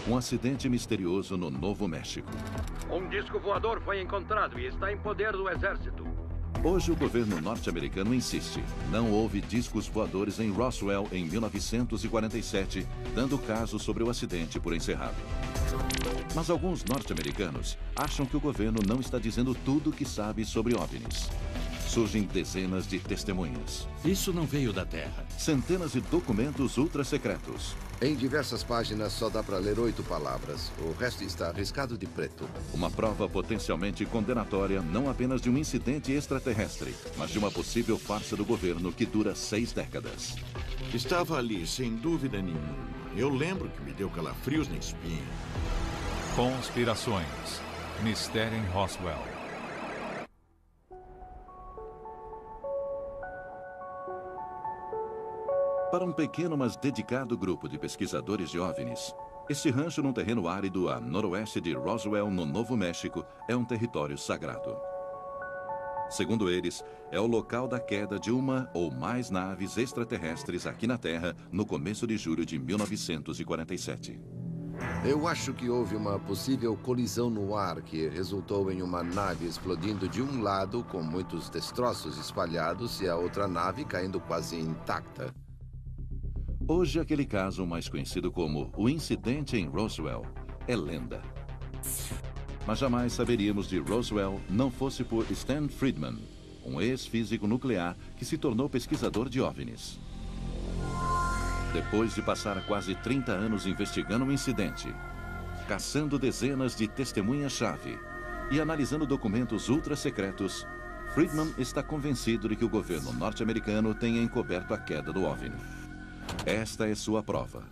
Um acidente misterioso no Novo México. Um disco voador foi encontrado e está em poder do exército. Hoje o governo norte-americano insiste. Não houve discos voadores em Roswell em 1947, dando o caso sobre o acidente por encerrado. Mas alguns norte-americanos acham que o governo não está dizendo tudo o que sabe sobre OVNIs. Surgem dezenas de testemunhas. Isso não veio da Terra. Centenas de documentos ultra-secretos. Em diversas páginas só dá para ler 8 palavras. O resto está riscado de preto. Uma prova potencialmente condenatória não apenas de um incidente extraterrestre, mas de uma possível farsa do governo que dura 6 décadas. Estava ali, sem dúvida nenhuma. Eu lembro que me deu calafrios na espinha. Conspirações. Mistério em Roswell. Para um pequeno, mas dedicado grupo de pesquisadores de OVNIs, este rancho num terreno árido a noroeste de Roswell, no Novo México, é um território sagrado. Segundo eles, é o local da queda de uma ou mais naves extraterrestres aqui na Terra no começo de julho de 1947. Eu acho que houve uma possível colisão no ar que resultou em uma nave explodindo de um lado com muitos destroços espalhados e a outra nave caindo quase intacta. Hoje, aquele caso mais conhecido como o incidente em Roswell é lenda. Mas jamais saberíamos de Roswell não fosse por Stan Friedman, um ex-físico nuclear que se tornou pesquisador de OVNIs. Depois de passar quase 30 anos investigando o incidente, caçando dezenas de testemunhas-chave e analisando documentos ultra-secretos, Friedman está convencido de que o governo norte-americano tenha encoberto a queda do OVNI. Esta é sua prova.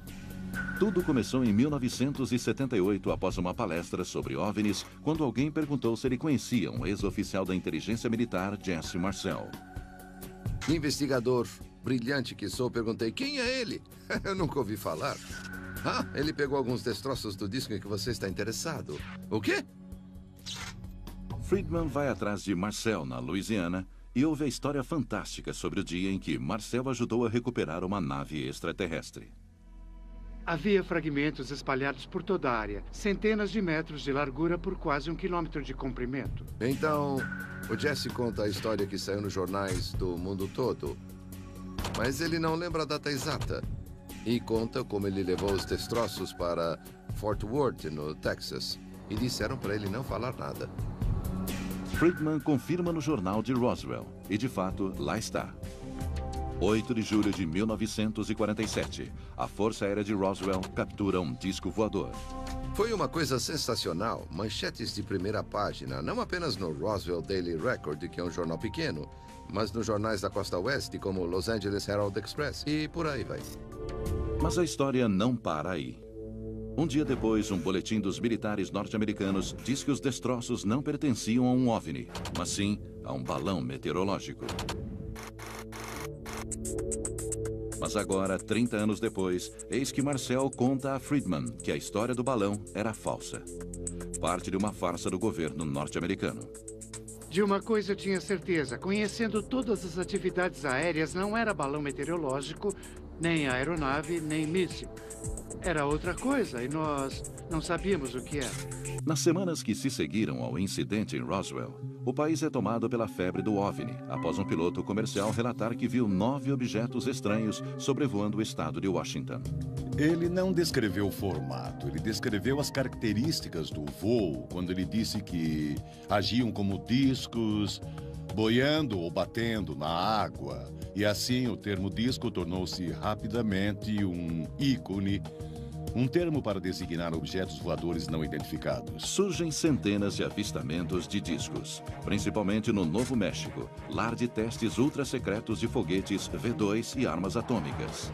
Tudo começou em 1978, após uma palestra sobre OVNIs, quando alguém perguntou se ele conhecia um ex-oficial da inteligência militar, Jesse Marcel. Investigador brilhante que sou, perguntei, quem é ele? Eu nunca ouvi falar. Ah, ele pegou alguns destroços do disco em que você está interessado. O quê? Friedman vai atrás de Marcel, na Louisiana, e ouve a história fantástica sobre o dia em que Marcel ajudou a recuperar uma nave extraterrestre. Havia fragmentos espalhados por toda a área, centenas de metros de largura por quase 1 quilômetro de comprimento. Então, o Jesse conta a história que saiu nos jornais do mundo todo. Mas ele não lembra a data exata. E conta como ele levou os destroços para Fort Worth, no Texas. E disseram para ele não falar nada. Friedman confirma no jornal de Roswell. E, de fato, lá está. 8 de julho de 1947, a Força Aérea de Roswell captura um disco voador. Foi uma coisa sensacional. Manchetes de primeira página, não apenas no Roswell Daily Record, que é um jornal pequeno, mas nos jornais da Costa Oeste, como o Los Angeles Herald Express, e por aí vai. Mas a história não para aí. Um dia depois, um boletim dos militares norte-americanos diz que os destroços não pertenciam a um OVNI, mas sim a um balão meteorológico. Mas agora, 30 anos depois, eis que Marcel conta a Friedman que a história do balão era falsa. Parte de uma farsa do governo norte-americano. De uma coisa eu tinha certeza, conhecendo todas as atividades aéreas, não era balão meteorológico, nem aeronave, nem míssil. Era outra coisa e nós não sabíamos o que era. Nas semanas que se seguiram ao incidente em Roswell, o país é tomado pela febre do OVNI, após um piloto comercial relatar que viu 9 objetos estranhos sobrevoando o estado de Washington. Ele não descreveu o formato, ele descreveu as características do voo, quando ele disse que agiam como discos, boiando ou batendo na água. E assim o termo disco tornou-se rapidamente um ícone, um termo para designar objetos voadores não identificados. Surgem centenas de avistamentos de discos, principalmente no Novo México, lar de testes ultra-secretos de foguetes V2 e armas atômicas.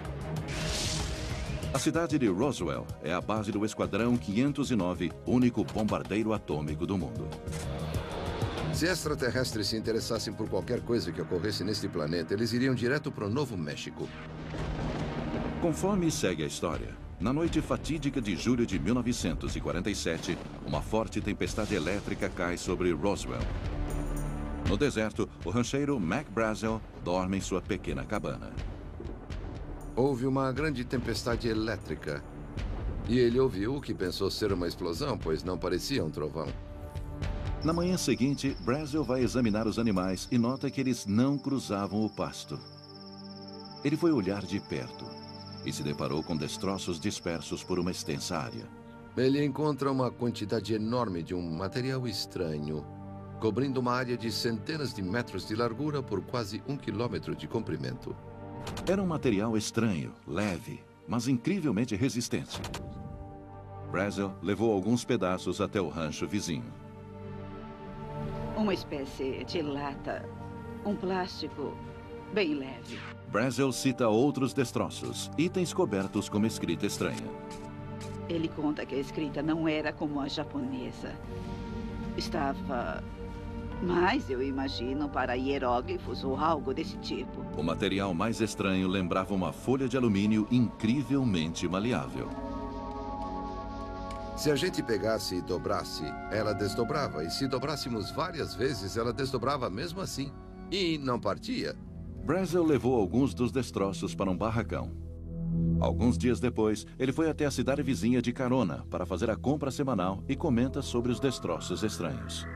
A cidade de Roswell é a base do Esquadrão 509, único bombardeiro atômico do mundo. Se extraterrestres se interessassem por qualquer coisa que ocorresse neste planeta, eles iriam direto para o Novo México. Conforme segue a história, na noite fatídica de julho de 1947, uma forte tempestade elétrica cai sobre Roswell. No deserto, o rancheiro Mac Brazel dorme em sua pequena cabana. Houve uma grande tempestade elétrica. E ele ouviu o que pensou ser uma explosão, pois não parecia um trovão. Na manhã seguinte, Brazel vai examinar os animais e nota que eles não cruzavam o pasto. Ele foi olhar de perto e se deparou com destroços dispersos por uma extensa área. Ele encontra uma quantidade enorme de um material estranho, cobrindo uma área de centenas de metros de largura por quase 1 quilômetro de comprimento. Era um material estranho, leve, mas incrivelmente resistente. Brazel levou alguns pedaços até o rancho vizinho. Uma espécie de lata, um plástico bem leve. Brazel cita outros destroços, itens cobertos com uma escrita estranha. Ele conta que a escrita não era como a japonesa. Estava mais, eu imagino, para hieróglifos ou algo desse tipo. O material mais estranho lembrava uma folha de alumínio incrivelmente maleável. Se a gente pegasse e dobrasse, ela desdobrava. E se dobrássemos várias vezes, ela desdobrava mesmo assim. E não partia. Brazel levou alguns dos destroços para um barracão. Alguns dias depois, ele foi até a cidade vizinha de Carona para fazer a compra semanal e comenta sobre os destroços estranhos.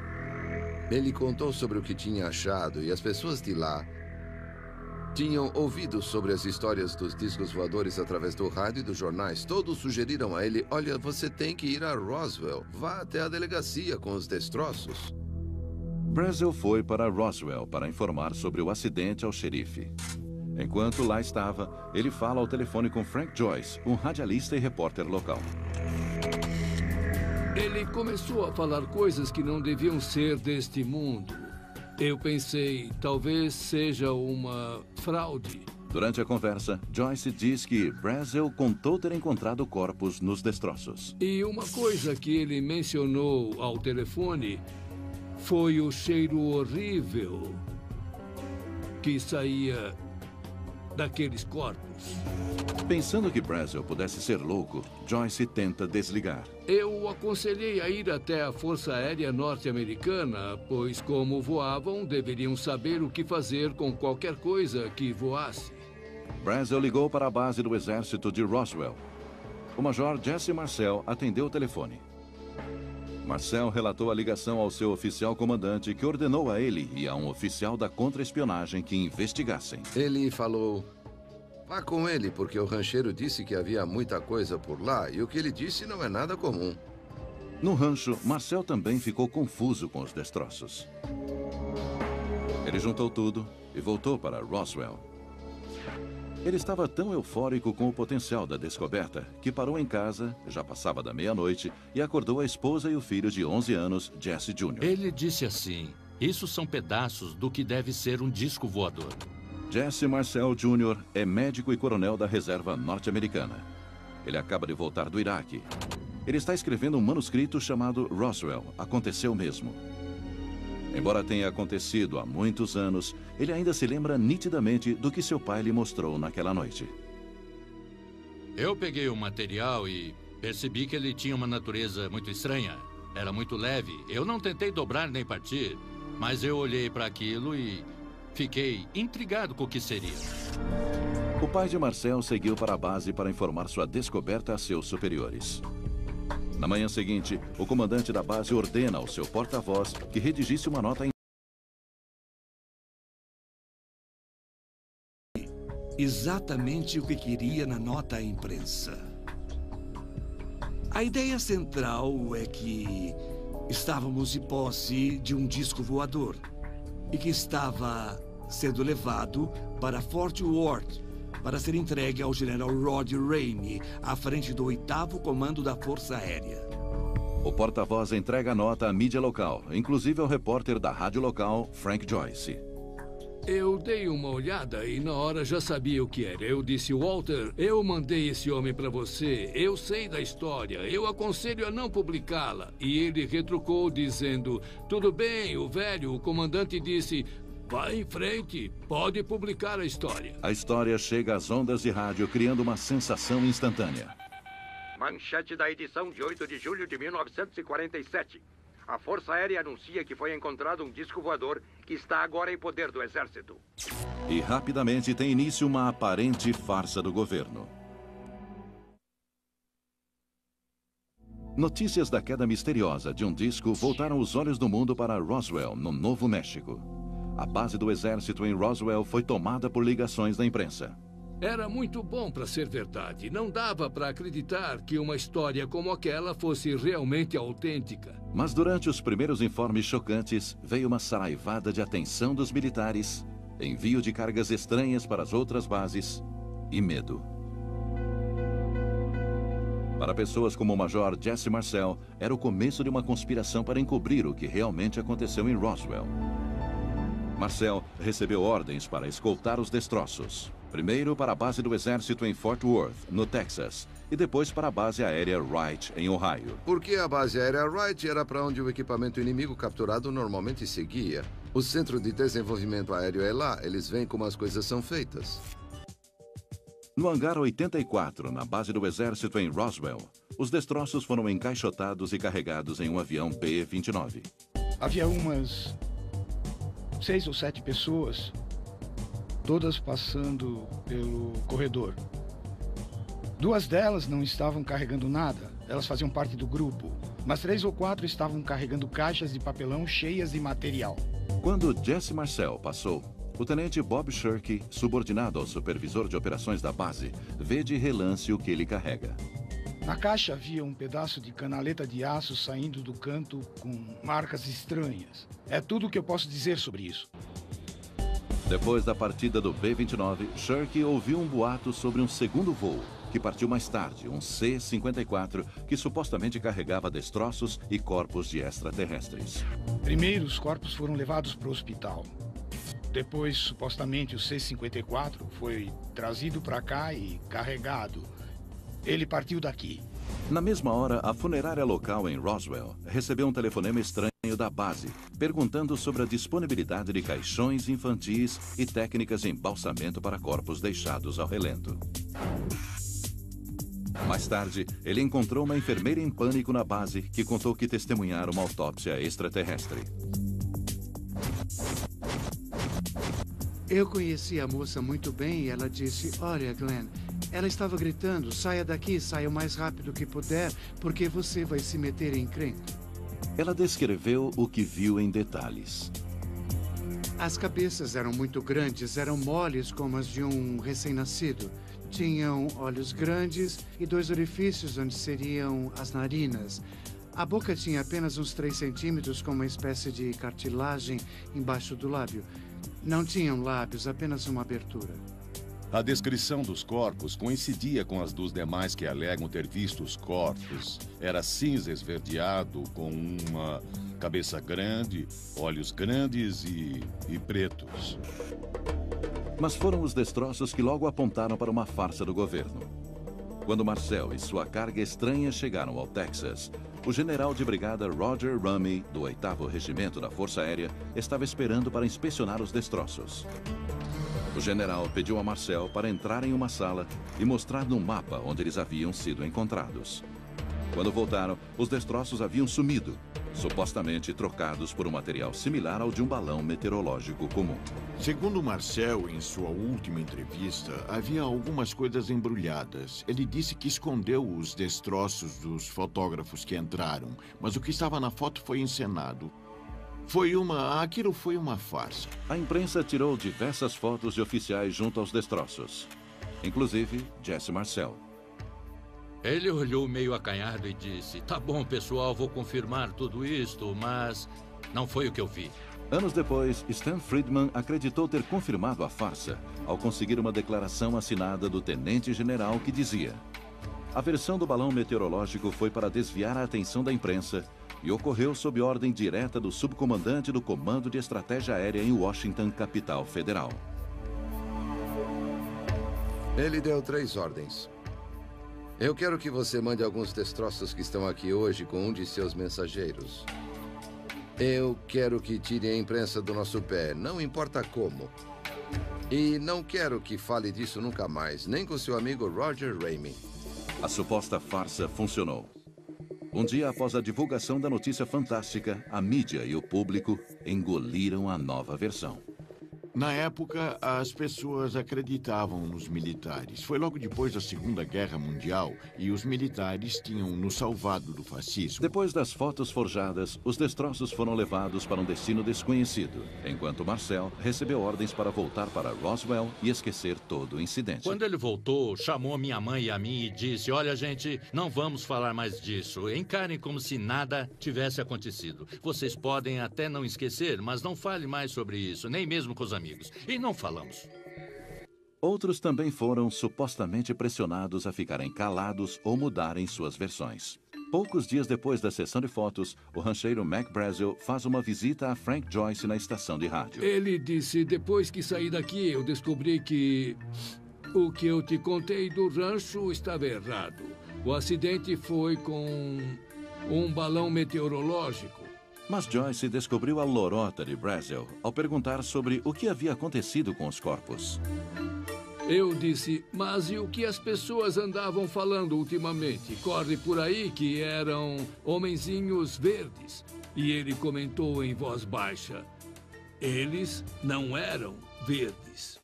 Ele contou sobre o que tinha achado e as pessoas de lá tinham ouvido sobre as histórias dos discos voadores através do rádio e dos jornais. Todos sugeriram a ele: olha, você tem que ir a Roswell. Vá até a delegacia com os destroços. Brazel foi para Roswell para informar sobre o acidente ao xerife. Enquanto lá estava, ele fala ao telefone com Frank Joyce, um radialista e repórter local. Ele começou a falar coisas que não deviam ser deste mundo. Eu pensei, talvez seja uma fraude. Durante a conversa, Joyce diz que Brazel contou ter encontrado corpos nos destroços. E uma coisa que ele mencionou ao telefone foi o cheiro horrível que saía daqueles corpos. Pensando que Brazel pudesse ser louco, Joyce tenta desligar. Eu o aconselhei a ir até a Força Aérea Norte-Americana, pois como voavam, deveriam saber o que fazer com qualquer coisa que voasse. Brazel ligou para a base do exército de Roswell. O major Jesse Marcel atendeu o telefone. Marcel relatou a ligação ao seu oficial comandante, que ordenou a ele e a um oficial da contra-espionagem que investigassem. Ele falou: vá com ele, porque o rancheiro disse que havia muita coisa por lá e o que ele disse não é nada comum. No rancho, Marcel também ficou confuso com os destroços. Ele juntou tudo e voltou para Roswell. Ele estava tão eufórico com o potencial da descoberta que parou em casa, já passava da meia-noite, e acordou a esposa e o filho de 11 anos, Jesse Jr. Ele disse assim: isso são pedaços do que deve ser um disco voador. Jesse Marcel Jr. é médico e coronel da reserva norte-americana. Ele acaba de voltar do Iraque. Ele está escrevendo um manuscrito chamado Roswell, Aconteceu Mesmo. Embora tenha acontecido há muitos anos, ele ainda se lembra nitidamente do que seu pai lhe mostrou naquela noite. Eu peguei o material e percebi que ele tinha uma natureza muito estranha. Era muito leve. Eu não tentei dobrar nem partir, mas eu olhei para aquilo e fiquei intrigado com o que seria. O pai de Marcel seguiu para a base para informar sua descoberta a seus superiores. Na manhã seguinte, o comandante da base ordena ao seu porta-voz que redigisse uma nota exatamente o que queria na nota à imprensa. A ideia central é que estávamos em posse de um disco voador e que estava sendo levado para Fort Worth para ser entregue ao general Rod Ramey, à frente do 8º Comando da Força Aérea. O porta-voz entrega a nota à mídia local, inclusive ao repórter da rádio local, Frank Joyce. Eu dei uma olhada e na hora já sabia o que era. Eu disse: Walter, eu mandei esse homem para você. Eu sei da história. Eu aconselho a não publicá-la. E ele retrucou dizendo: tudo bem, o velho. O comandante disse: vá em frente, pode publicar a história. A história chega às ondas de rádio, criando uma sensação instantânea. Manchete da edição de 8 de julho de 1947. A Força Aérea anuncia que foi encontrado um disco voador que está agora em poder do Exército. E rapidamente tem início uma aparente farsa do governo. Notícias da queda misteriosa de um disco voltaram os olhos do mundo para Roswell, no Novo México. A base do exército em Roswell foi tomada por ligações da imprensa. Era muito bom para ser verdade. Não dava para acreditar que uma história como aquela fosse realmente autêntica. Mas durante os primeiros informes chocantes, veio uma saraivada de atenção dos militares, envio de cargas estranhas para as outras bases e medo. Para pessoas como o Major Jesse Marcel, era o começo de uma conspiração para encobrir o que realmente aconteceu em Roswell. Marcel recebeu ordens para escoltar os destroços. Primeiro para a base do exército em Fort Worth, no Texas, e depois para a base aérea Wright, em Ohio. Porque a base aérea Wright era para onde o equipamento inimigo capturado normalmente seguia. O Centro de Desenvolvimento Aéreo é lá, eles veem como as coisas são feitas. No hangar 84, na base do exército em Roswell, os destroços foram encaixotados e carregados em um avião B-29. Havia umas 6 ou 7 pessoas, todas passando pelo corredor. 2 delas não estavam carregando nada, elas faziam parte do grupo. Mas 3 ou 4 estavam carregando caixas de papelão cheias de material. Quando Jesse Marcel passou, o tenente Bob Shirky, subordinado ao supervisor de operações da base, vê de relance o que ele carrega. Na caixa havia um pedaço de canaleta de aço saindo do canto com marcas estranhas. É tudo o que eu posso dizer sobre isso. Depois da partida do B-29, Shirky ouviu um boato sobre um segundo voo, que partiu mais tarde, um C-54, que supostamente carregava destroços e corpos de extraterrestres. Primeiro, os corpos foram levados para o hospital. Depois, supostamente, o C-54 foi trazido para cá e carregado. Ele partiu daqui. Na mesma hora, a funerária local em Roswell recebeu um telefonema estranho da base, perguntando sobre a disponibilidade de caixões infantis e técnicas de embalsamento para corpos deixados ao relento. Mais tarde, ele encontrou uma enfermeira em pânico na base que contou que testemunhara uma autópsia extraterrestre. Eu conheci a moça muito bem e ela disse, olha, Glenn, ela estava gritando, saia daqui, saia o mais rápido que puder, porque você vai se meter em encrenca. Ela descreveu o que viu em detalhes. As cabeças eram muito grandes, eram moles como as de um recém-nascido. Tinham olhos grandes e 2 orifícios onde seriam as narinas. A boca tinha apenas uns 3 centímetros com uma espécie de cartilagem embaixo do lábio. Não tinham lábios, apenas uma abertura. A descrição dos corpos coincidia com as dos demais que alegam ter visto os corpos. Era cinza esverdeado, com uma cabeça grande, olhos grandes e pretos. Mas foram os destroços que logo apontaram para uma farsa do governo. Quando Marcel e sua carga estranha chegaram ao Texas, o general de brigada Roger Rummy, do 8º Regimento da Força Aérea, estava esperando para inspecionar os destroços. O general pediu a Marcel para entrar em uma sala e mostrar no mapa onde eles haviam sido encontrados. Quando voltaram, os destroços haviam sumido, supostamente trocados por um material similar ao de um balão meteorológico comum. Segundo Marcel, em sua última entrevista, havia algumas coisas embrulhadas. Ele disse que escondeu os destroços dos fotógrafos que entraram, mas o que estava na foto foi encenado. Aquilo foi uma farsa. A imprensa tirou diversas fotos de oficiais junto aos destroços, inclusive Jesse Marcel. Ele olhou meio acanhado e disse, tá bom, pessoal, vou confirmar tudo isto, mas não foi o que eu vi. Anos depois, Stan Friedman acreditou ter confirmado a farsa ao conseguir uma declaração assinada do tenente-general que dizia: a versão do balão meteorológico foi para desviar a atenção da imprensa e ocorreu sob ordem direta do subcomandante do Comando de Estratégia Aérea em Washington, capital federal. Ele deu 3 ordens. Eu quero que você mande alguns destroços que estão aqui hoje com um de seus mensageiros. Eu quero que tire a imprensa do nosso pé, não importa como. E não quero que fale disso nunca mais, nem com seu amigo Roger Ramey. A suposta farsa funcionou. Um dia após a divulgação da notícia fantástica, a mídia e o público engoliram a nova versão. Na época, as pessoas acreditavam nos militares. Foi logo depois da Segunda Guerra Mundial e os militares tinham nos salvado do fascismo. Depois das fotos forjadas, os destroços foram levados para um destino desconhecido, enquanto Marcel recebeu ordens para voltar para Roswell e esquecer todo o incidente. Quando ele voltou, chamou minha mãe e a mim e disse: olha, gente, não vamos falar mais disso. Encarem como se nada tivesse acontecido. Vocês podem até não esquecer, mas não fale mais sobre isso, nem mesmo com os amigos. E não falamos. Outros também foram supostamente pressionados a ficarem calados ou mudarem suas versões. Poucos dias depois da sessão de fotos, o rancheiro Mac Brazel faz uma visita a Frank Joyce na estação de rádio. Ele disse: depois que saí daqui, eu descobri que o que eu te contei do rancho estava errado. O acidente foi com um balão meteorológico. Mas Joyce descobriu a lorota de Brazel ao perguntar sobre o que havia acontecido com os corpos. Eu disse: mas e o que as pessoas andavam falando ultimamente? Corre por aí que eram homenzinhos verdes. E ele comentou em voz baixa: eles não eram verdes.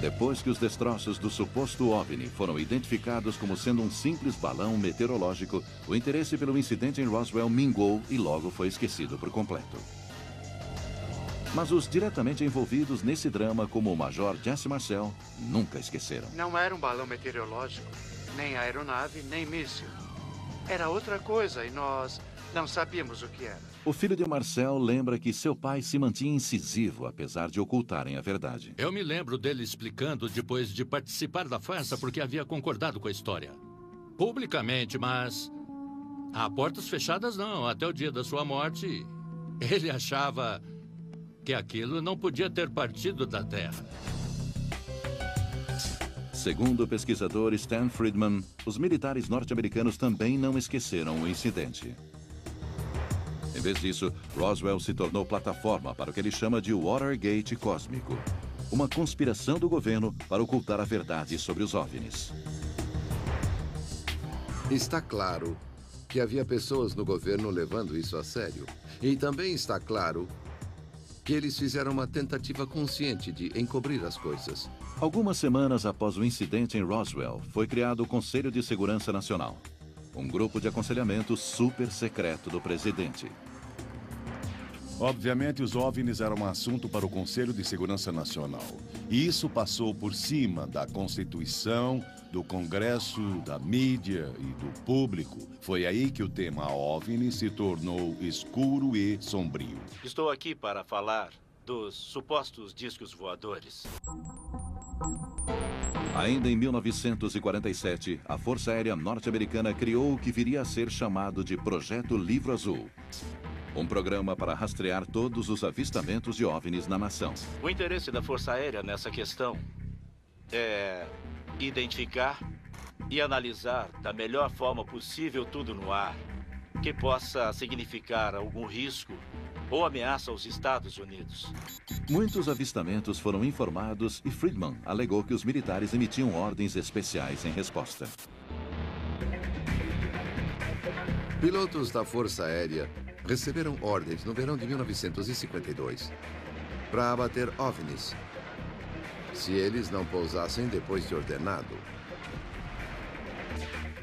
Depois que os destroços do suposto OVNI foram identificados como sendo um simples balão meteorológico, o interesse pelo incidente em Roswell mingou e logo foi esquecido por completo. Mas os diretamente envolvidos nesse drama, como o Major Jesse Marcel, nunca esqueceram. Não era um balão meteorológico, nem aeronave, nem míssil. Era outra coisa e nós não sabíamos o que era. O filho de Marcel lembra que seu pai se mantinha incisivo, apesar de ocultarem a verdade. Eu me lembro dele explicando depois de participar da farsa porque havia concordado com a história. Publicamente, mas a portas fechadas não. Até o dia da sua morte, ele achava que aquilo não podia ter partido da Terra. Segundo o pesquisador Stan Friedman, os militares norte-americanos também não esqueceram o incidente. Em vez disso, Roswell se tornou plataforma para o que ele chama de Watergate cósmico, uma conspiração do governo para ocultar a verdade sobre os OVNIs. Está claro que havia pessoas no governo levando isso a sério. E também está claro que eles fizeram uma tentativa consciente de encobrir as coisas. Algumas semanas após o incidente em Roswell, foi criado o Conselho de Segurança Nacional, um grupo de aconselhamento super secreto do presidente. Obviamente, os OVNIs eram um assunto para o Conselho de Segurança Nacional. E isso passou por cima da Constituição, do Congresso, da mídia e do público. Foi aí que o tema OVNI se tornou escuro e sombrio. Estou aqui para falar dos supostos discos voadores. Ainda em 1947, a Força Aérea Norte-Americana criou o que viria a ser chamado de Projeto Livro Azul. Um programa para rastrear todos os avistamentos de OVNIs na nação. O interesse da Força Aérea nessa questão é identificar e analisar da melhor forma possível tudo no ar que possa significar algum risco ou ameaça aos Estados Unidos. Muitos avistamentos foram informados e Friedman alegou que os militares emitiam ordens especiais em resposta. Pilotos da Força Aérea receberam ordens no verão de 1952 para abater OVNIs, se eles não pousassem depois de ordenado.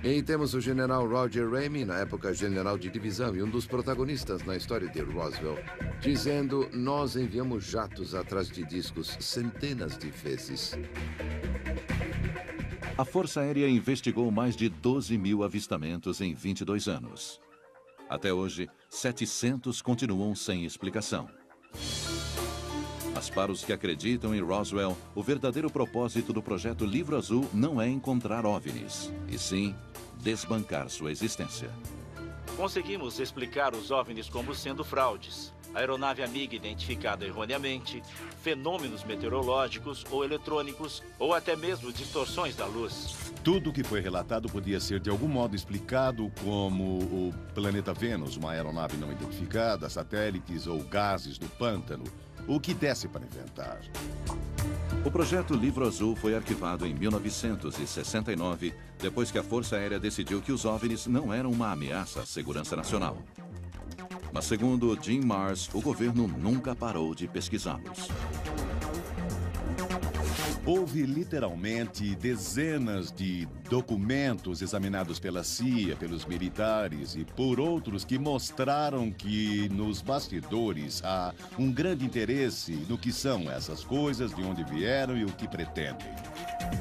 E temos o general Roger Ramey, na época general de divisão e um dos protagonistas na história de Roswell, dizendo: nós enviamos jatos atrás de discos centenas de vezes. A Força Aérea investigou mais de 12 mil avistamentos em 22 anos. Até hoje, 700 continuam sem explicação. Mas para os que acreditam em Roswell, o verdadeiro propósito do Projeto Livro Azul não é encontrar OVNIs, e sim desbancar sua existência. Conseguimos explicar os OVNIs como sendo fraudes, aeronave amiga identificada erroneamente, fenômenos meteorológicos ou eletrônicos, ou até mesmo distorções da luz. Tudo o que foi relatado podia ser de algum modo explicado como o planeta Vênus, uma aeronave não identificada, satélites ou gases do pântano, o que desse para inventar. O Projeto Livro Azul foi arquivado em 1969, depois que a Força Aérea decidiu que os OVNIs não eram uma ameaça à segurança nacional. Mas segundo Jim Marrs, o governo nunca parou de pesquisá-los. Houve literalmente dezenas de documentos examinados pela CIA, pelos militares e por outros que mostraram que nos bastidores há um grande interesse no que são essas coisas, de onde vieram e o que pretendem.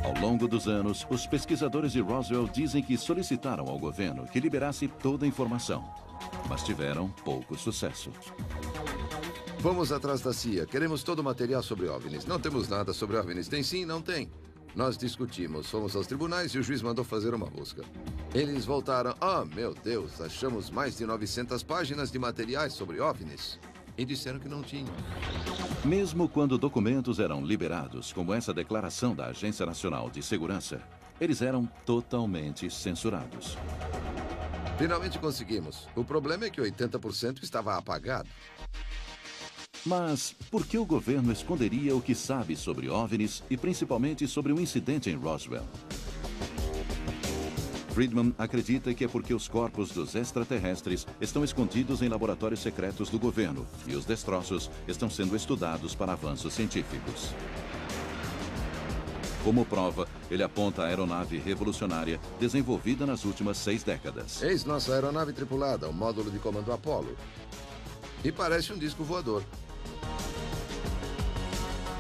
Ao longo dos anos, os pesquisadores de Roswell dizem que solicitaram ao governo que liberasse toda a informação, mas tiveram pouco sucesso. Vamos atrás da CIA. Queremos todo o material sobre OVNIs. Não temos nada sobre OVNIs. Tem sim, não tem. Nós discutimos, fomos aos tribunais e o juiz mandou fazer uma busca. Eles voltaram. Ah, meu Deus, achamos mais de 900 páginas de materiais sobre OVNIs. E disseram que não tinham. Mesmo quando documentos eram liberados, como essa declaração da Agência Nacional de Segurança, eles eram totalmente censurados. Finalmente conseguimos. O problema é que 80% estava apagado. Mas por que o governo esconderia o que sabe sobre OVNIs e principalmente sobre o incidente em Roswell? Friedman acredita que é porque os corpos dos extraterrestres estão escondidos em laboratórios secretos do governo e os destroços estão sendo estudados para avanços científicos. Como prova, ele aponta a aeronave revolucionária desenvolvida nas últimas 6 décadas. Eis nossa aeronave tripulada, o módulo de comando Apollo. E parece um disco voador.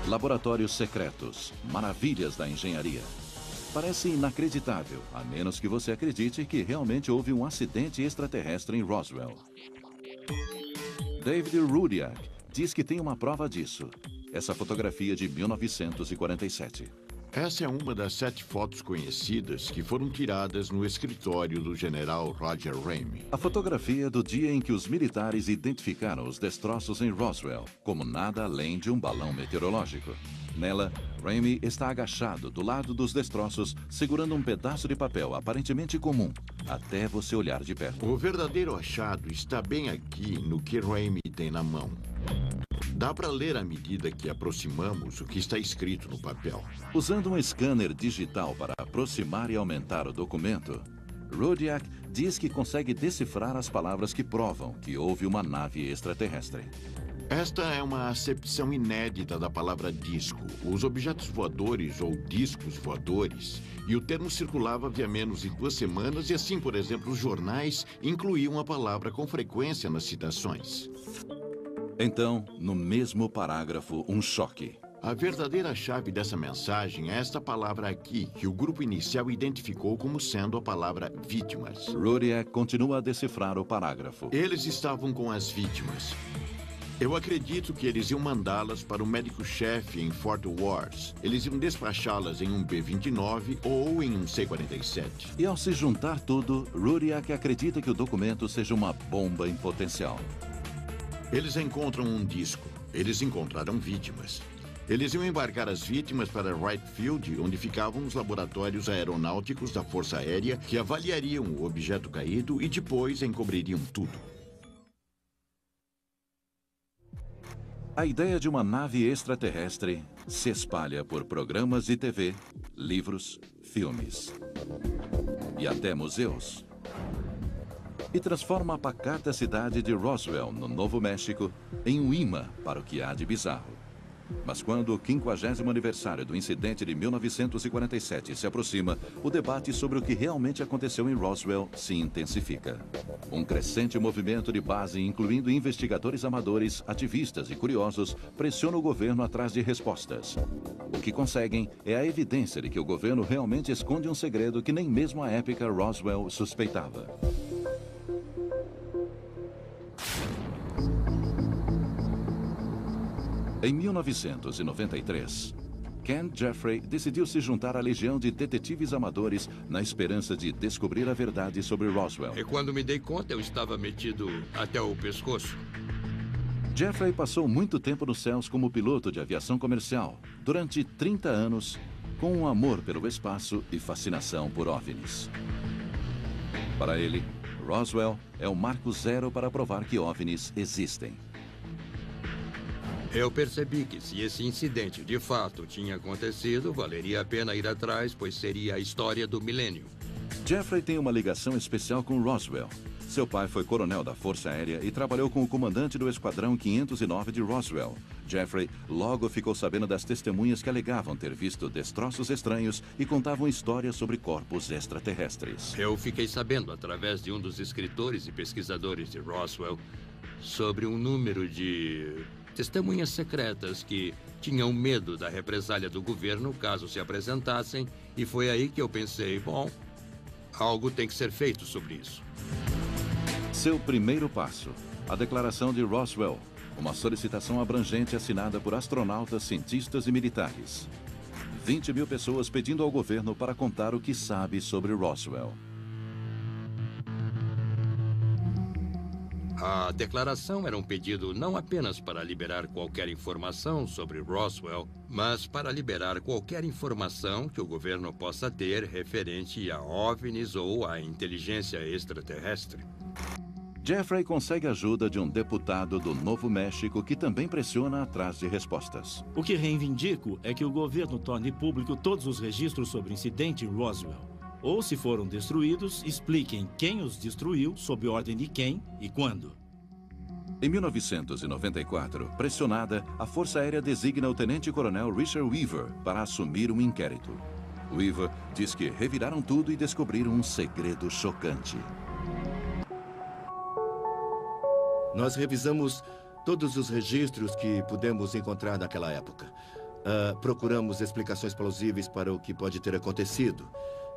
Laboratórios secretos, maravilhas da engenharia. Parece inacreditável, a menos que você acredite que realmente houve um acidente extraterrestre em Roswell. David Rudiak diz que tem uma prova disso. Essa fotografia de 1947. Essa é uma das 7 fotos conhecidas que foram tiradas no escritório do general Roger Ramey. A fotografia do dia em que os militares identificaram os destroços em Roswell como nada além de um balão meteorológico. Nela, Ramey está agachado do lado dos destroços, segurando um pedaço de papel aparentemente comum, até você olhar de perto. O verdadeiro achado está bem aqui no que Ramey tem na mão. Dá para ler à medida que aproximamos o que está escrito no papel. Usando um scanner digital para aproximar e aumentar o documento, Rudiak diz que consegue decifrar as palavras que provam que houve uma nave extraterrestre. Esta é uma acepção inédita da palavra disco. Os objetos voadores ou discos voadores. E o termo circulava havia menos de 2 semanas e assim, por exemplo, os jornais incluíam a palavra com frequência nas citações. Então, no mesmo parágrafo, um choque. A verdadeira chave dessa mensagem é esta palavra aqui, que o grupo inicial identificou como sendo a palavra vítimas. Rudiak continua a decifrar o parágrafo. Eles estavam com as vítimas. Eu acredito que eles iam mandá-las para o médico-chefe em Fort Worth. Eles iam despachá-las em um B-29 ou em um C-47. E ao se juntar tudo, Rudiak acredita que o documento seja uma bomba em potencial. Eles encontram um disco. Eles encontraram vítimas. Eles iam embarcar as vítimas para Wright Field, onde ficavam os laboratórios aeronáuticos da Força Aérea, que avaliariam o objeto caído e depois encobririam tudo. A ideia de uma nave extraterrestre se espalha por programas de TV, livros, filmes e até museus. E transforma a pacata cidade de Roswell, no Novo México, em um imã para o que há de bizarro. Mas quando o 50º aniversário do incidente de 1947 se aproxima, o debate sobre o que realmente aconteceu em Roswell se intensifica. Um crescente movimento de base, incluindo investigadores amadores, ativistas e curiosos, pressiona o governo atrás de respostas. O que conseguem é a evidência de que o governo realmente esconde um segredo que nem mesmo a épica Roswell suspeitava. Em 1993, Ken Jeffrey decidiu se juntar à legião de detetives amadores na esperança de descobrir a verdade sobre Roswell. E quando me dei conta, eu estava metido até o pescoço. Jeffrey passou muito tempo nos céus como piloto de aviação comercial, durante 30 anos, com um amor pelo espaço e fascinação por OVNIs. Para ele, Roswell é o marco zero para provar que OVNIs existem. Eu percebi que se esse incidente de fato tinha acontecido, valeria a pena ir atrás, pois seria a história do milênio. Jeffrey tem uma ligação especial com Roswell. Seu pai foi coronel da Força Aérea e trabalhou com o comandante do Esquadrão 509 de Roswell. Jeffrey logo ficou sabendo das testemunhas que alegavam ter visto destroços estranhos e contavam histórias sobre corpos extraterrestres. Eu fiquei sabendo, através de um dos escritores e pesquisadores de Roswell, sobre um número de testemunhas secretas que tinham medo da represália do governo caso se apresentassem, e foi aí que eu pensei, bom, algo tem que ser feito sobre isso. Seu primeiro passo, a Declaração de Roswell, uma solicitação abrangente assinada por astronautas, cientistas e militares. 20 mil pessoas pedindo ao governo para contar o que sabe sobre Roswell. A declaração era um pedido não apenas para liberar qualquer informação sobre Roswell, mas para liberar qualquer informação que o governo possa ter referente a OVNIs ou a inteligência extraterrestre. Jeffrey consegue a ajuda de um deputado do Novo México que também pressiona atrás de respostas. O que reivindico é que o governo torne público todos os registros sobre o incidente em Roswell. Ou, se foram destruídos, expliquem quem os destruiu, sob ordem de quem e quando. Em 1994, pressionada, a Força Aérea designa o tenente-coronel Richard Weaver para assumir um inquérito. Weaver diz que reviraram tudo e descobriram um segredo chocante. Nós revisamos todos os registros que pudemos encontrar naquela época. Procuramos explicações plausíveis para o que pode ter acontecido.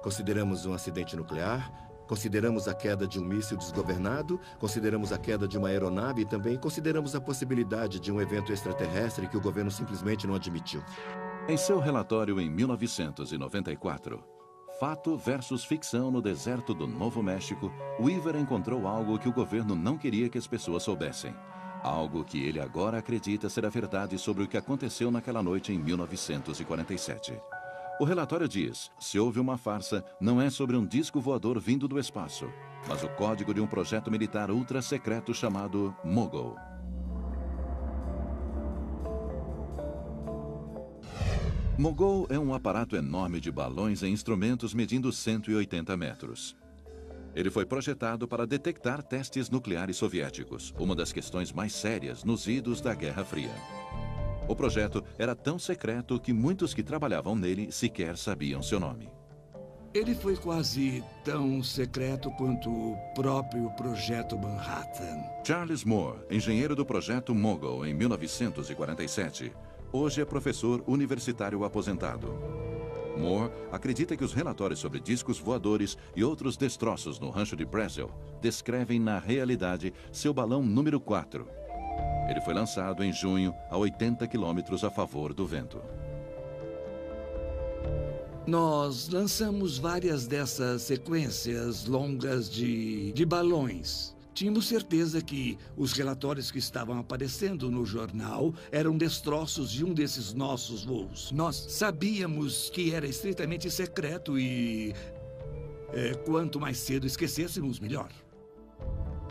Consideramos um acidente nuclear, consideramos a queda de um míssil desgovernado, consideramos a queda de uma aeronave e também consideramos a possibilidade de um evento extraterrestre que o governo simplesmente não admitiu. Em seu relatório em 1994, Fato versus Ficção no Deserto do Novo México, Weaver encontrou algo que o governo não queria que as pessoas soubessem. Algo que ele agora acredita ser a verdade sobre o que aconteceu naquela noite em 1947. O relatório diz, se houve uma farsa, não é sobre um disco voador vindo do espaço, mas o código de um projeto militar ultra secreto chamado Mogul. Mogul é um aparato enorme de balões e instrumentos medindo 180 metros. Ele foi projetado para detectar testes nucleares soviéticos, uma das questões mais sérias nos idos da Guerra Fria. O projeto era tão secreto que muitos que trabalhavam nele sequer sabiam seu nome. Ele foi quase tão secreto quanto o próprio Projeto Manhattan. Charles Moore, engenheiro do projeto Mogul em 1947, hoje é professor universitário aposentado. Moore acredita que os relatórios sobre discos voadores e outros destroços no rancho de Brazel descrevem na realidade seu balão número 4. Ele foi lançado em junho a 80 quilômetros a favor do vento. Nós lançamos várias dessas sequências longas de balões. Tínhamos certeza que os relatórios que estavam aparecendo no jornal eram destroços de um desses nossos voos. Nós sabíamos que era estritamente secreto e quanto mais cedo esquecêssemos, melhor.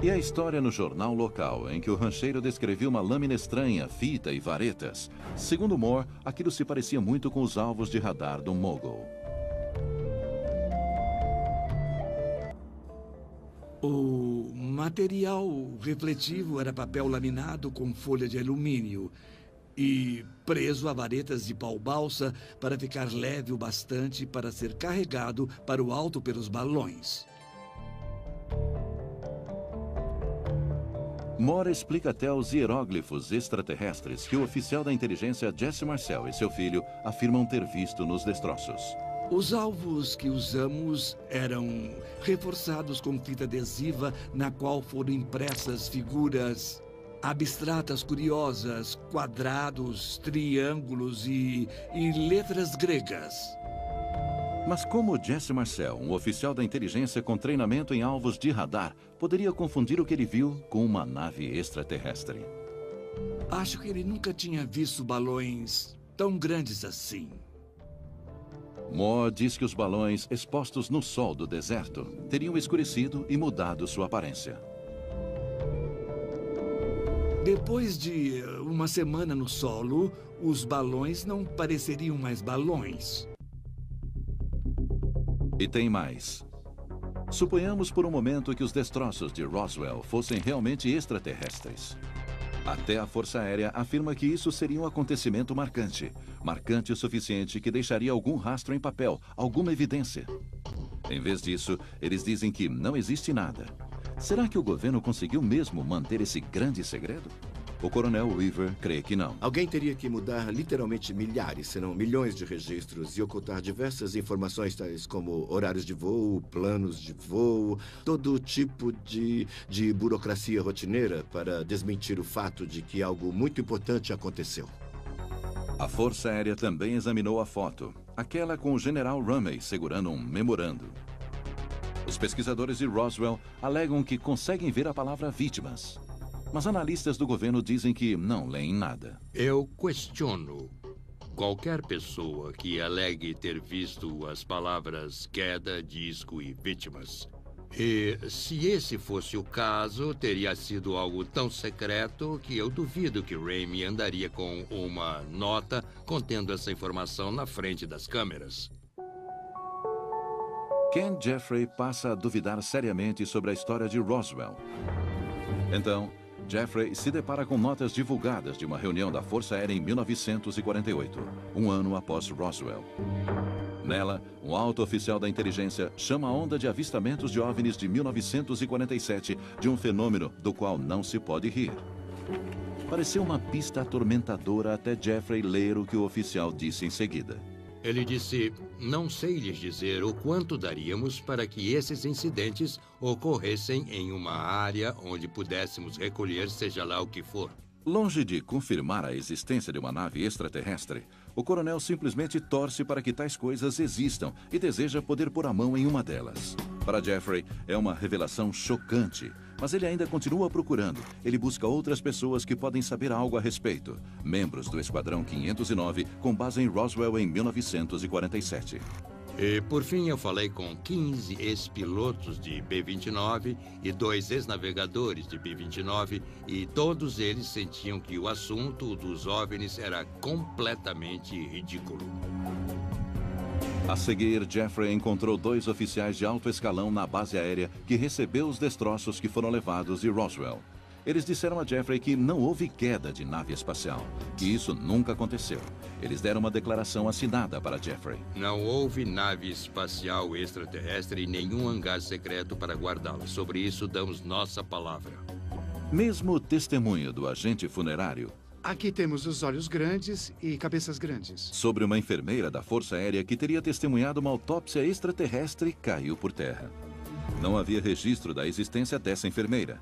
E a história no jornal local, em que o rancheiro descrevia uma lâmina estranha, fita e varetas. Segundo Moore, aquilo se parecia muito com os alvos de radar do Mogul. O material refletivo era papel laminado com folha de alumínio e preso a varetas de pau-balsa para ficar leve o bastante para ser carregado para o alto pelos balões. Moore explica até os hieróglifos extraterrestres que o oficial da inteligência Jesse Marcel e seu filho afirmam ter visto nos destroços. Os alvos que usamos eram reforçados com fita adesiva na qual foram impressas figuras abstratas curiosas, quadrados, triângulos e letras gregas. Mas como Jesse Marcel, um oficial da inteligência com treinamento em alvos de radar, poderia confundir o que ele viu com uma nave extraterrestre? Acho que ele nunca tinha visto balões tão grandes assim. Moore diz que os balões expostos no sol do deserto teriam escurecido e mudado sua aparência. Depois de uma semana no solo, os balões não pareceriam mais balões. E tem mais. Suponhamos por um momento que os destroços de Roswell fossem realmente extraterrestres. Até a Força Aérea afirma que isso seria um acontecimento marcante. Marcante o suficiente que deixaria algum rastro em papel, alguma evidência. Em vez disso, eles dizem que não existe nada. Será que o governo conseguiu mesmo manter esse grande segredo? O coronel Weaver crê que não. Alguém teria que mudar literalmente milhares, se não milhões de registros e ocultar diversas informações tais como horários de voo, planos de voo, todo tipo de burocracia rotineira para desmentir o fato de que algo muito importante aconteceu. A Força Aérea também examinou a foto, aquela com o general Rumney segurando um memorando. Os pesquisadores de Roswell alegam que conseguem ver a palavra vítimas. Mas analistas do governo dizem que não leem nada. Eu questiono qualquer pessoa que alegue ter visto as palavras queda, disco e vítimas. E se esse fosse o caso, teria sido algo tão secreto que eu duvido que Ramey andaria com uma nota contendo essa informação na frente das câmeras. Ken Jeffrey passa a duvidar seriamente sobre a história de Roswell. Então, Jeffrey se depara com notas divulgadas de uma reunião da Força Aérea em 1948, um ano após Roswell. Nela, um alto oficial da inteligência chama a onda de avistamentos de OVNIs de 1947 de um fenômeno do qual não se pode rir. Pareceu uma pista atormentadora até Jeffrey ler o que o oficial disse em seguida. Ele disse, não sei lhes dizer o quanto daríamos para que esses incidentes ocorressem em uma área onde pudéssemos recolher seja lá o que for. Longe de confirmar a existência de uma nave extraterrestre, o coronel simplesmente torce para que tais coisas existam e deseja poder pôr a mão em uma delas. Para Jeffrey, é uma revelação chocante, mas ele ainda continua procurando. Ele busca outras pessoas que podem saber algo a respeito. Membros do Esquadrão 509, com base em Roswell em 1947. E, por fim, eu falei com 15 ex-pilotos de B-29 e 2 ex-navegadores de B-29 e todos eles sentiam que o assunto dos OVNIs era completamente ridículo. A seguir, Jeffrey encontrou 2 oficiais de alto escalão na base aérea que recebeu os destroços que foram levados de Roswell. Eles disseram a Jeffrey que não houve queda de nave espacial, que isso nunca aconteceu. Eles deram uma declaração assinada para Jeffrey. Não houve nave espacial extraterrestre e nenhum hangar secreto para guardá-la. Sobre isso, damos nossa palavra. Mesmo o testemunho do agente funerário... Aqui temos os olhos grandes e cabeças grandes. Sobre uma enfermeira da Força Aérea que teria testemunhado uma autópsia extraterrestre caiu por terra. Não havia registro da existência dessa enfermeira.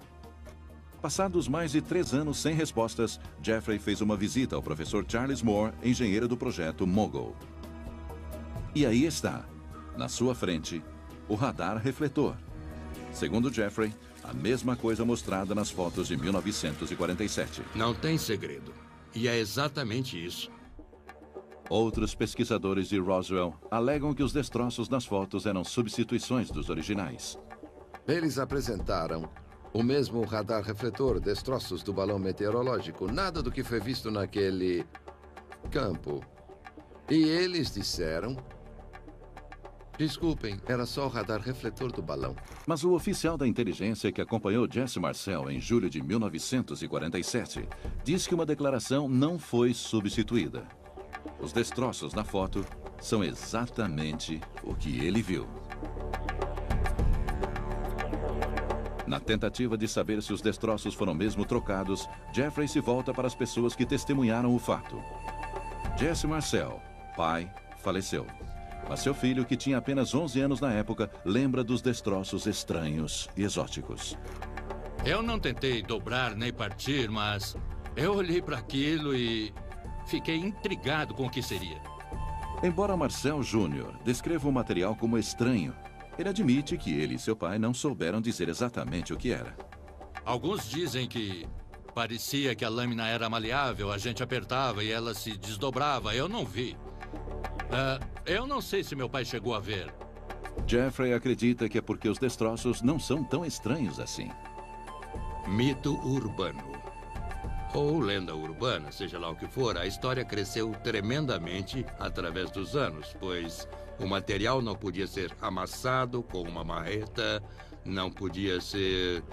Passados mais de 3 anos sem respostas, Jeffrey fez uma visita ao professor Charles Moore, engenheiro do projeto Mogul. E aí está, na sua frente, o radar refletor. Segundo Jeffrey, a mesma coisa mostrada nas fotos de 1947. Não tem segredo. E é exatamente isso. Outros pesquisadores de Roswell alegam que os destroços nas fotos eram substituições dos originais. Eles apresentaram o mesmo radar refletor, destroços do balão meteorológico, nada do que foi visto naquele campo. E eles disseram... Desculpem, era só o radar refletor do balão. Mas o oficial da inteligência que acompanhou Jesse Marcel em julho de 1947 diz que uma declaração não foi substituída. Os destroços na foto são exatamente o que ele viu. Na tentativa de saber se os destroços foram mesmo trocados, Jeffrey se volta para as pessoas que testemunharam o fato. Jesse Marcel, pai, faleceu. Mas seu filho, que tinha apenas 11 anos na época, lembra dos destroços estranhos e exóticos. Eu não tentei dobrar nem partir, mas eu olhei para aquilo e fiquei intrigado com o que seria. Embora Marcel Jr. descreva o material como estranho, ele admite que ele e seu pai não souberam dizer exatamente o que era. Alguns dizem que parecia que a lâmina era maleável, a gente apertava e ela se desdobrava. Eu não vi. Eu não sei se meu pai chegou a ver. Jeffrey acredita que é porque os destroços não são tão estranhos assim. Mito urbano. ou lenda urbana, seja lá o que for, a história cresceu tremendamente através dos anos, pois o material não podia ser amassado com uma marreta, não podia ser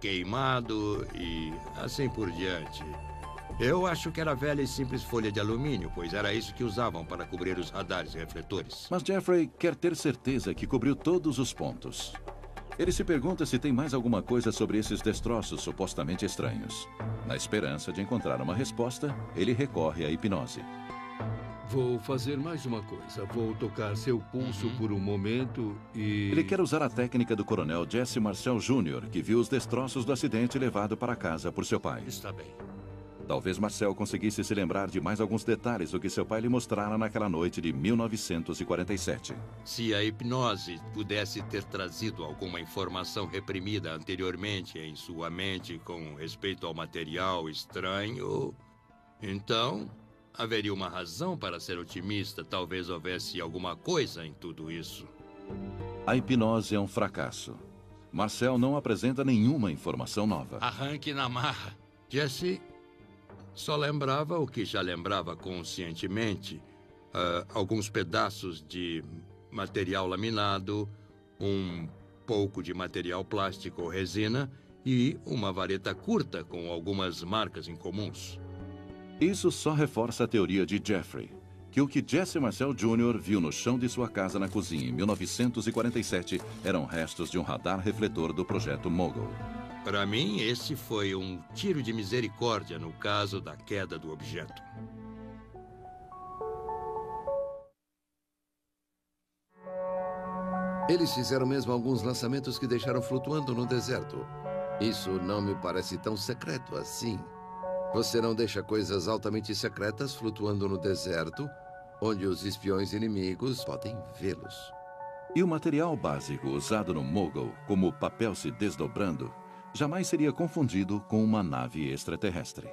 queimado e assim por diante. Eu acho que era velha e simples folha de alumínio, pois era isso que usavam para cobrir os radares e refletores. Mas Jeffrey quer ter certeza que cobriu todos os pontos. Ele se pergunta se tem mais alguma coisa sobre esses destroços supostamente estranhos. Na esperança de encontrar uma resposta, ele recorre à hipnose. Vou fazer mais uma coisa. Vou tocar seu pulso por um momento e... Ele quer usar a técnica do coronel Jesse Marcel Jr., que viu os destroços do acidente levado para casa por seu pai. Está bem. Talvez Marcel conseguisse se lembrar de mais alguns detalhes do que seu pai lhe mostrara naquela noite de 1947. Se a hipnose pudesse ter trazido alguma informação reprimida anteriormente em sua mente com respeito ao material estranho, então haveria uma razão para ser otimista. Talvez houvesse alguma coisa em tudo isso. A hipnose é um fracasso. Marcel não apresenta nenhuma informação nova. Arranque na marra. Jesse só lembrava o que já lembrava conscientemente. Alguns pedaços de material laminado, um pouco de material plástico ou resina e uma vareta curta com algumas marcas incomuns. Isso só reforça a teoria de Jeffrey, que o que Jesse Marcel Jr. viu no chão de sua casa na cozinha em 1947 eram restos de um radar refletor do projeto Mogul. Para mim, esse foi um tiro de misericórdia no caso da queda do objeto. Eles fizeram mesmo alguns lançamentos que deixaram flutuando no deserto. Isso não me parece tão secreto assim. Você não deixa coisas altamente secretas flutuando no deserto, onde os espiões inimigos podem vê-los. E o material básico usado no Mogul, como o papel se desdobrando, jamais seria confundido com uma nave extraterrestre.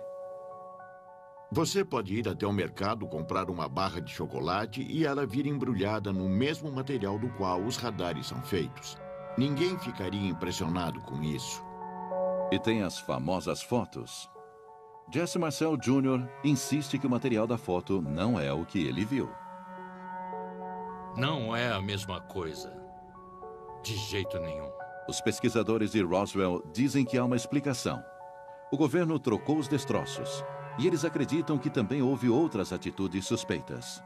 Você pode ir até o mercado comprar uma barra de chocolate e ela vir embrulhada no mesmo material do qual os radares são feitos. Ninguém ficaria impressionado com isso. E tem as famosas fotos. Jesse Marcel Jr. insiste que o material da foto não é o que ele viu. Não é a mesma coisa. De jeito nenhum. Os pesquisadores de Roswell dizem que há uma explicação. O governo trocou os destroços, e eles acreditam que também houve outras atitudes suspeitas.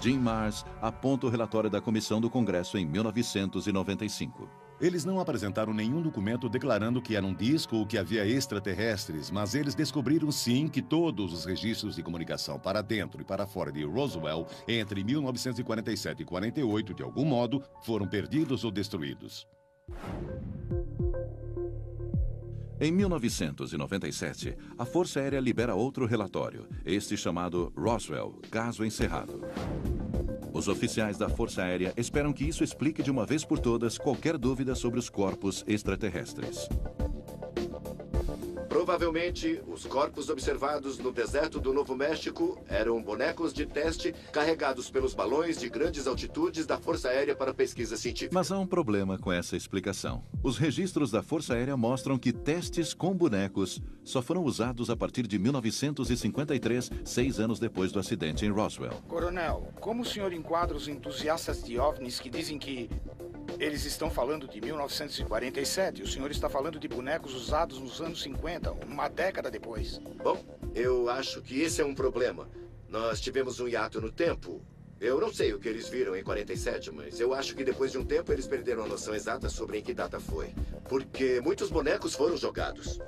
Jim Marrs aponta o relatório da Comissão do Congresso em 1995. Eles não apresentaram nenhum documento declarando que era um disco ou que havia extraterrestres, mas eles descobriram sim que todos os registros de comunicação para dentro e para fora de Roswell entre 1947 e 48, de algum modo, foram perdidos ou destruídos. Em 1997, a Força Aérea libera outro relatório, este chamado Roswell, Caso Encerrado. Os oficiais da Força Aérea esperam que isso explique de uma vez por todas qualquer dúvida sobre os corpos extraterrestres. Provavelmente, os corpos observados no deserto do Novo México eram bonecos de teste carregados pelos balões de grandes altitudes da Força Aérea para pesquisa científica. Mas há um problema com essa explicação. Os registros da Força Aérea mostram que testes com bonecos só foram usados a partir de 1953, 6 anos depois do acidente em Roswell. Coronel, como o senhor enquadra os entusiastas de OVNIs que dizem que eles estão falando de 1947 e o senhor está falando de bonecos usados nos anos 50, uma década depois? Bom, eu acho que esse é um problema. Nós tivemos um hiato no tempo. Eu não sei o que eles viram em 47, mas eu acho que depois de um tempo eles perderam a noção exata sobre em que data foi. Porque muitos bonecos foram jogados.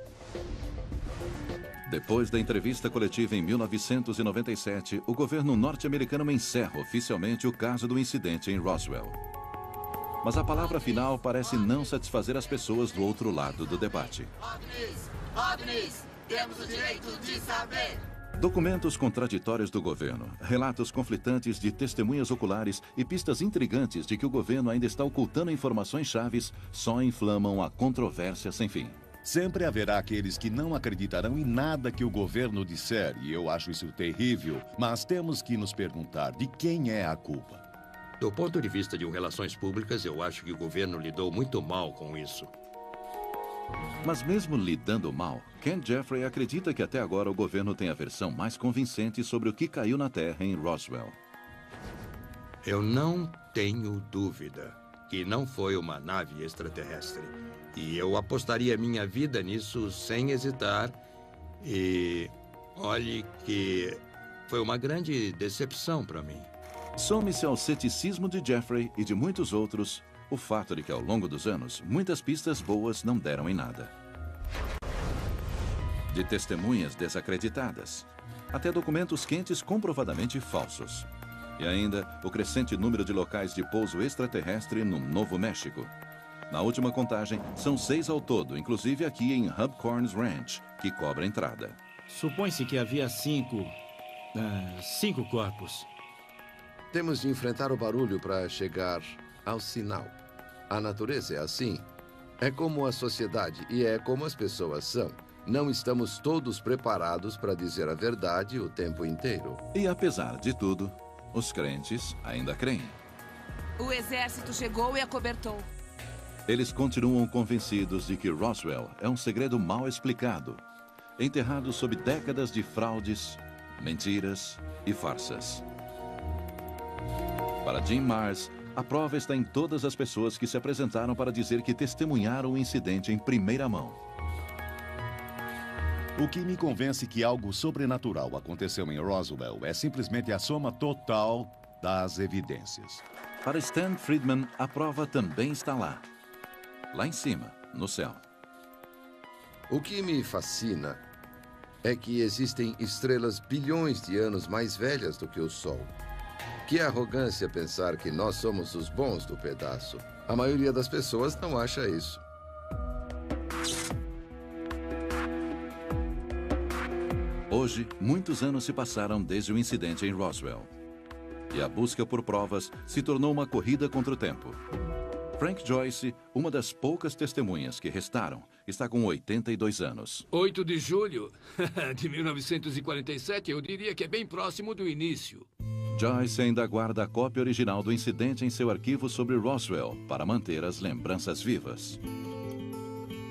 Depois da entrevista coletiva em 1997, o governo norte-americano encerra oficialmente o caso do incidente em Roswell. Mas a palavra final parece não satisfazer as pessoas do outro lado do debate. OVNIs, temos o direito de saber. Documentos contraditórios do governo, relatos conflitantes de testemunhas oculares e pistas intrigantes de que o governo ainda está ocultando informações chaves só inflamam a controvérsia sem fim. Sempre haverá aqueles que não acreditarão em nada que o governo disser, e eu acho isso terrível, mas temos que nos perguntar de quem é a culpa. Do ponto de vista de relações públicas, eu acho que o governo lidou muito mal com isso. Mas mesmo lidando mal, Ken Jeffrey acredita que até agora o governo tem a versão mais convincente sobre o que caiu na Terra em Roswell. Eu não tenho dúvida que não foi uma nave extraterrestre. E eu apostaria minha vida nisso sem hesitar. E olhe que foi uma grande decepção para mim. Some-se ao ceticismo de Jeffrey e de muitos outros o fato de que, ao longo dos anos, muitas pistas boas não deram em nada. De testemunhas desacreditadas, até documentos quentes comprovadamente falsos. E ainda o crescente número de locais de pouso extraterrestre no Novo México. Na última contagem, são 6 ao todo, inclusive aqui em Hubcorns Ranch, que cobra entrada. Supõe-se que havia 5 corpos. Temos de enfrentar o barulho para chegar ao sinal. A natureza é assim. É como a sociedade e é como as pessoas são. Não estamos todos preparados para dizer a verdade o tempo inteiro. E apesar de tudo, os crentes ainda creem. O exército chegou e acobertou. Eles continuam convencidos de que Roswell é um segredo mal explicado, enterrado sob décadas de fraudes, mentiras e farsas. Para Jim Marrs, a prova está em todas as pessoas que se apresentaram para dizer que testemunharam o incidente em primeira mão. O que me convence que algo sobrenatural aconteceu em Roswell é simplesmente a soma total das evidências. Para Stan Friedman, a prova também está lá. Lá em cima, no céu. O que me fascina é que existem estrelas bilhões de anos mais velhas do que o Sol. Que arrogância pensar que nós somos os bons do pedaço. A maioria das pessoas não acha isso. Hoje, muitos anos se passaram desde o incidente em Roswell. E a busca por provas se tornou uma corrida contra o tempo. Frank Joyce, uma das poucas testemunhas que restaram, está com 82 anos. 8 de julho de 1947, eu diria que é bem próximo do início. Joyce ainda guarda a cópia original do incidente em seu arquivo sobre Roswell para manter as lembranças vivas.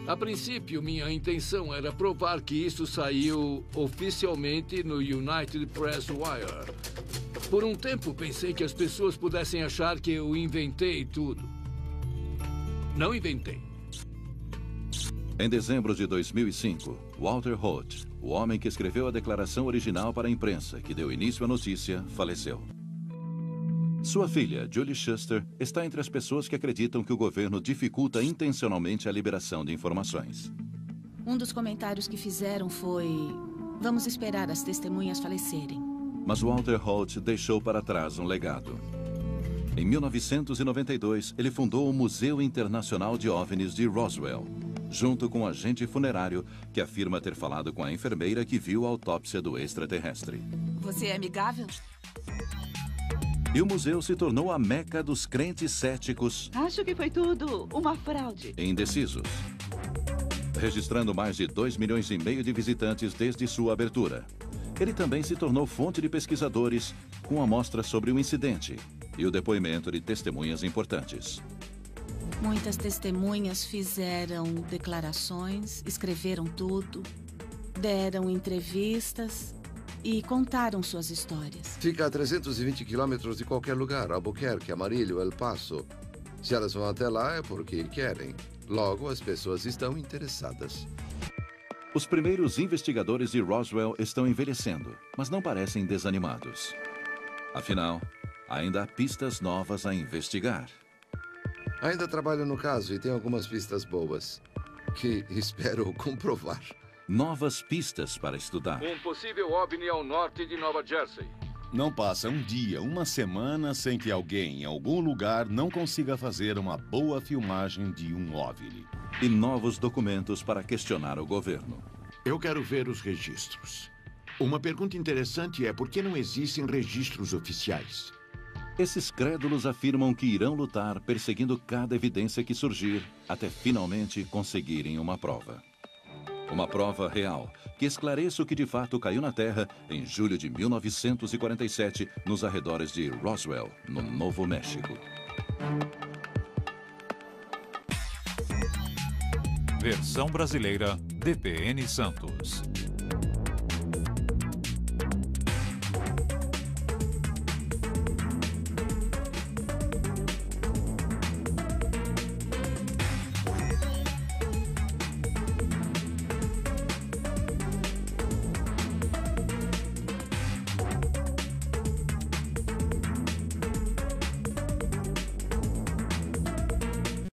A princípio, minha intenção era provar que isso saiu oficialmente no United Press Wire. Por um tempo, pensei que as pessoas pudessem achar que eu inventei tudo. Não inventei. Em dezembro de 2005, Walter Holt, o homem que escreveu a declaração original para a imprensa que deu início à notícia, faleceu. Sua filha, Julie Shuster, está entre as pessoas que acreditam que o governo dificulta intencionalmente a liberação de informações. Um dos comentários que fizeram foi: vamos esperar as testemunhas falecerem. Mas Walter Holt deixou para trás um legado. Em 1992, ele fundou o Museu Internacional de OVNIs de Roswell, junto com um agente funerário que afirma ter falado com a enfermeira que viu a autópsia do extraterrestre. Você é amigável? E o museu se tornou a meca dos crentes céticos. Acho que foi tudo uma fraude. E indecisos. Registrando mais de 2,5 milhões de visitantes desde sua abertura. Ele também se tornou fonte de pesquisadores com amostras sobre o incidente e o depoimento de testemunhas importantes. Muitas testemunhas fizeram declarações, escreveram tudo, deram entrevistas e contaram suas histórias. Fica a 320 quilômetros de qualquer lugar, Albuquerque, Amarillo, El Paso. Se elas vão até lá é porque querem. Logo, as pessoas estão interessadas. Os primeiros investigadores de Roswell estão envelhecendo, mas não parecem desanimados. Afinal, ainda há pistas novas a investigar. Ainda trabalho no caso e tem algumas pistas boas, que espero comprovar. Novas pistas para estudar. Um possível OVNI ao norte de Nova Jersey. Não passa um dia, uma semana, sem que alguém em algum lugar não consiga fazer uma boa filmagem de um OVNI. E novos documentos para questionar o governo. Eu quero ver os registros. Uma pergunta interessante é por que não existem registros oficiais? Esses crédulos afirmam que irão lutar perseguindo cada evidência que surgir até finalmente conseguirem uma prova. Uma prova real que esclareça o que de fato caiu na Terra em julho de 1947 nos arredores de Roswell, no Novo México. Versão brasileira, DPN Santos.